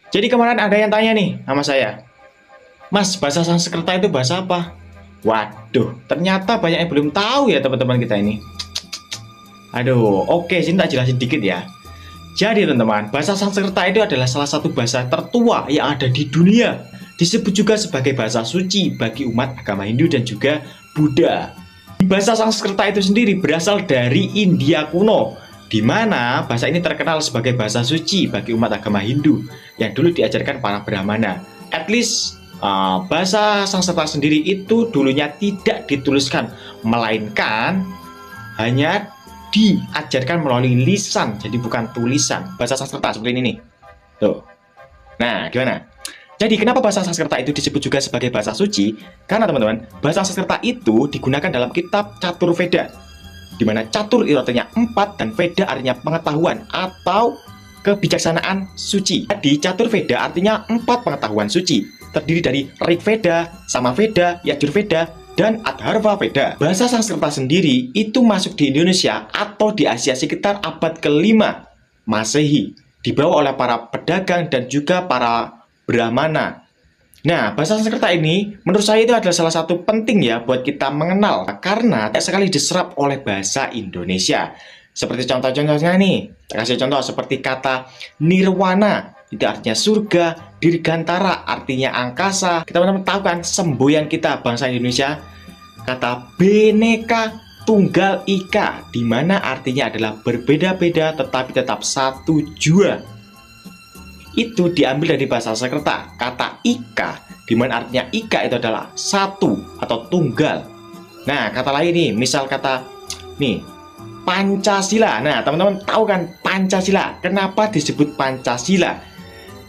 Jadi kemarin ada yang tanya nih sama saya, Mas, bahasa Sanskerta itu bahasa apa? Waduh, ternyata banyak yang belum tahu ya teman-teman kita ini. Aduh, oke, sini tak jelasin dikit ya. Jadi teman-teman, bahasa Sanskerta itu adalah salah satu bahasa tertua yang ada di dunia. Disebut juga sebagai bahasa suci bagi umat agama Hindu dan juga Buddha. Bahasa Sanskerta itu sendiri berasal dari India kuno, di mana bahasa ini terkenal sebagai bahasa suci bagi umat agama Hindu yang dulu diajarkan para Brahmana. At least bahasa Sanskerta sendiri itu dulunya tidak dituliskan, melainkan hanya diajarkan melalui lisan, jadi bukan tulisan. Bahasa Sanskerta seperti ini nih. Tuh. Nah, gimana? Jadi kenapa bahasa Sanskerta itu disebut juga sebagai bahasa suci? Karena teman-teman, bahasa Sanskerta itu digunakan dalam kitab Catur Veda, di mana catur itu artinya 4 dan Veda artinya pengetahuan atau kebijaksanaan suci. Jadi Catur Veda artinya 4 pengetahuan suci, terdiri dari Rig Veda, Sama Veda, Yajur Veda, dan Adharva Veda. Bahasa Sanskerta sendiri itu masuk di Indonesia atau di Asia sekitar abad ke-5 Masehi, dibawa oleh para pedagang dan juga para Brahmana. Nah, bahasa Sanskerta ini menurut saya itu adalah salah satu penting ya buat kita mengenal karena tak sekali diserap oleh bahasa Indonesia. Seperti contoh-contohnya nih, saya kasih contoh seperti kata nirwana, itu artinya surga, dirgantara artinya angkasa. Kita teman-teman tahu kan semboyan kita bangsa Indonesia, kata Bhinneka Tunggal Ika, di mana artinya adalah berbeda-beda tetapi tetap satu jua. Itu diambil dari bahasa Sanskerta, kata Ika, di mana artinya Ika itu adalah satu atau tunggal. Nah, kata lain nih, misal kata nih Pancasila. Nah, teman-teman tahu kan Pancasila? Kenapa disebut Pancasila?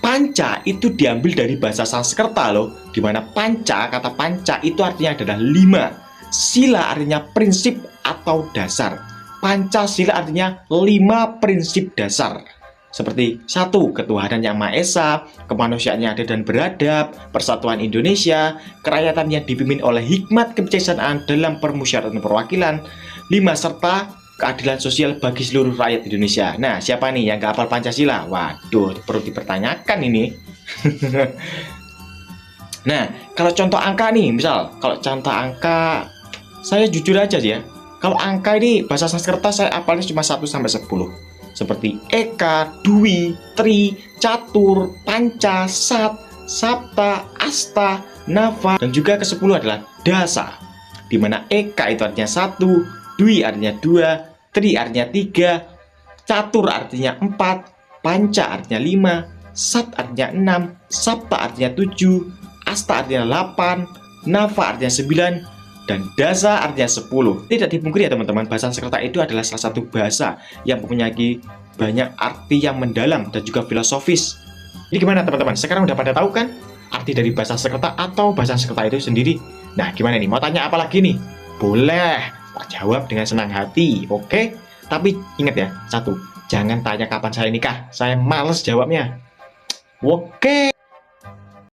Panca itu diambil dari bahasa Sanskerta loh, di mana panca, kata panca itu artinya adalah 5. Sila artinya prinsip atau dasar. Pancasila artinya 5 prinsip dasar. Seperti 1. Ketuhanan yang Maha Esa, kemanusiaan yang adil dan beradab, persatuan Indonesia, kerakyatan yang dipimpin oleh hikmat kebijaksanaan dalam permusyawaratan perwakilan, 5. Serta keadilan sosial bagi seluruh rakyat Indonesia. Nah, siapa nih yang gak hafal Pancasila? Waduh, perlu dipertanyakan ini. Nah, kalau contoh angka nih, misal kalau contoh angka, saya jujur aja ya, kalau angka ini bahasa Sanskerta saya hafalnya cuma 1 sampai 10. Seperti Eka, Dwi, Tri, Catur, Panca, Sat, Sapta, Asta, Nava, dan juga ke-10 adalah Dasa, di mana Eka itu artinya 1, Dwi artinya 2, Tri artinya 3, Catur artinya 4, Panca artinya 5, Sat artinya 6, Sapta artinya 7, Asta artinya 8, Nava artinya 9, dan Dasa artinya 10. Tidak dipungkiri ya teman-teman, bahasa Sanskerta itu adalah salah satu bahasa yang mempunyai banyak arti yang mendalam dan juga filosofis. Jadi gimana teman-teman? Sekarang udah pada tahu kan arti dari bahasa Sanskerta atau bahasa Sanskerta itu sendiri? Nah, gimana nih? Mau tanya apa lagi nih? Boleh, tak jawab dengan senang hati, oke? Tapi ingat ya, satu, jangan tanya kapan saya nikah. Saya males jawabnya. Oke.